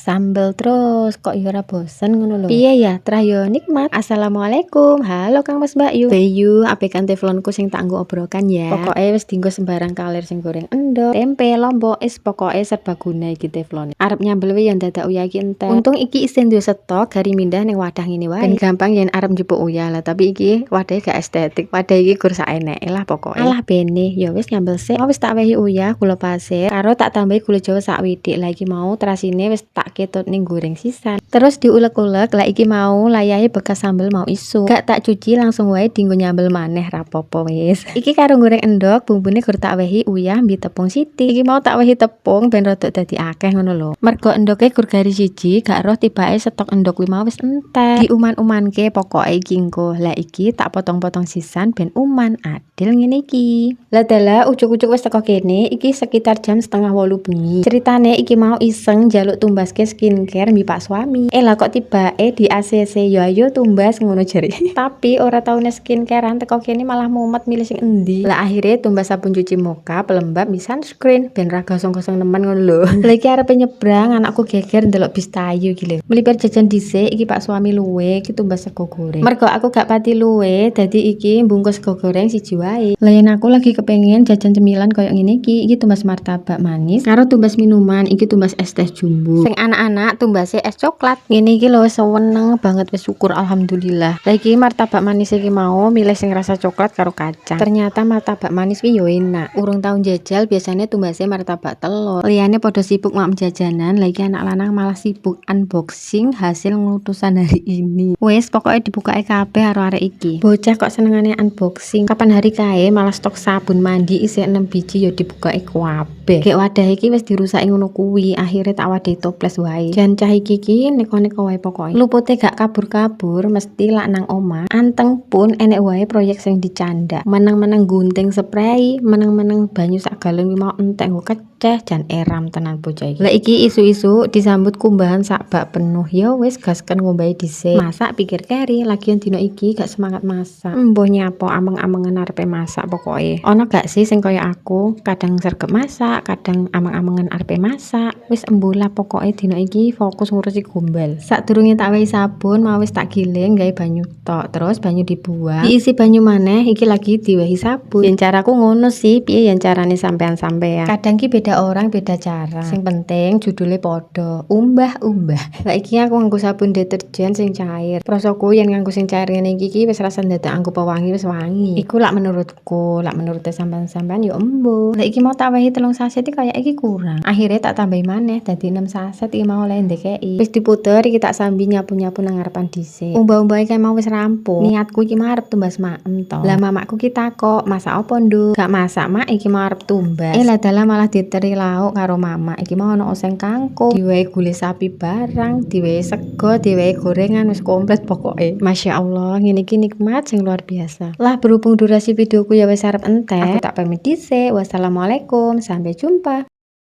sambel terus kok ya ora bosen ngono lho. Piye ya, trah yo nikmat. Assalamualaikum. Halo Kang Mas Bayu. Bayu, apekan teflonku sing tak nggo obrokan ya. Pokoke wis dienggo sembarang kalir sing goreng endog, tempe, lombok, pokoke serbaguna iki teflon. Arep nyambel wae ya dadak uyah iki entek. Untung iki isen duwe stok gari mindah ning wadah ngene wae. Ben gampang yen arep njupuk uyah lah, tapi iki wadahe gak estetik. Wadah iki gur sak eneke lah pokoke. Alah bene, ya wis nyambel sik. Wis tak wehi uyah, gula pasir, karo tak tambahi gula jawa sak widik. Lah iki mau terasine wis tak ketut ning goreng sisan. Terus diulek-ulek, lah iki mau layahe bekas sambel mau isu. Gak tak cuci langsung wae dienggo nyambel maneh rapopo wis. Iki karo goreng endog, bumbune gur tak wehi uyah mbi tepung sithik. Iki mau tak wehi tepung ben rada dadi akeh ngono lho. Mergo endoge gur gari siji, gak roh tibake stok endog kuwi mau wis entek. Diuman-umanke pokoke iki engko. Lah iki tak potong-potong sisan ben uman adil ngene iki. Lah dalah ucuk-ucuk wis teko kene, iki sekitar jam 7:30 bengi. Ceritane iki mau iseng njaluk tumbaske skincare mbi Pak Suami. Lah kok tibake di ACC yo ayo tumbas ngono jare. Tapi ora taune skincarean teko kene malah mumet milih sing endi. Lah akhirnya tumbas sabun cuci muka, pelembab, mi sunscreen ben ra gosong-gosong nemen ngono lho. Lah iki arepe nyebrang, anakku geger ndelok bis tayu iki lho. Melipir jajan dhisik iki Pak Suami luwe, iki tumbas sego goreng. Mergo aku gak pati luwe, dadi iki mbungkus sego goreng siji wae. Lah yen aku lagi kepengen jajan cemilan koyo ngene iki tumbas martabak manis karo tumbas minuman, iki tumbas es teh jumbo. Sing anak-anak tumbase es coklat. Ngene iki lho wis seneng banget, wis syukur alhamdulillah. Lah iki martabak manis iki mau milih sing rasa coklat karo kacang. Ternyata martabak manis ki yo enak. Urung tau njajal biasanya tumbase martabak telur. Liyane padha sibuk mak jajanan, lah iki anak lanang malah sibuk unboxing hasil ngutusan hari ini. Wis pokoke dibukake kabeh karo arek iki. Bocah kok senengane unboxing. Kapan hari kae malah stok sabun mandi isih 6 biji yo dibukake kabeh. Gek wadah iki wis dirusaki ngono kuwi, akhirnya tak wadahi toples wae. Jan cah iki neko-neko wae pokoke. Lupute gak kabur-kabur, mesti lak nang omah. Anteng pun enek wae proyek sing dicandak. Meneng-meneng gunting spray, meneng-meneng banyu sak galon mau entek nggo keceh jan eram tenan bocah iki. Lah iki isu-isu disambut kumbahan sak bak penuh. Ya wis gasken ngombahi dhisik. Masak pikir keri, lagian dino iki gak semangat masak. Mbuh nyapo ameng-amengen arepe masak pokoke. Ono gak sih sing kaya aku, kadang sregep masak, kadang ameng-amengen arepe masak. Wis embulah pokoke dino iki fokus ngurusi gombal. Sadurunge tak wehi sabun, mau wis tak giling gawe banyu tok. Terus banyu dibuang, diisi banyu maneh, iki lagi diwehi sabun. Yen caraku ngono sih, piye yen carane sampean-sampean. Kadang ki beda orang, beda cara. Sing penting judule padha, umbah-umbah. Lah iki aku nganggo sabun deterjen sing cair. Prosoku yen nganggo sing cair ngene iki wis rasa ndadak anggo pewangi wis wangi. Iku lak menurutku, lak menurut sampean-sampean yo embo. Lah iki mau tak wehi 3 saset iki kaya iki kurang. Akhirnya tak tambahi maneh dadi 6 saset iki mau oleh ndekeki. Wis diputer iki tak sambi nyapu-nyapu nang ngarepan dhisik. Umbah-umbahe kae mau wis rampung. Niatku iki mau arep tumbas maem to. Lah mamakku ki takok, "Masak opo, Nduk?" "Gak masak, Mak, iki mau arep tumbas." Lah dalah malah diteri lauk karo mama. Iki mau ono oseng kangkung, diwehi gule sapi barang, diwehi sego, diwehi gorengan wis komplit pokoke. Masya Allah, ngene iki nikmat sing luar biasa. Lah berhubung durasi videoku ya wis arep entek, aku tak pamit dhisik. Wassalamualaikum, sampai jumpa.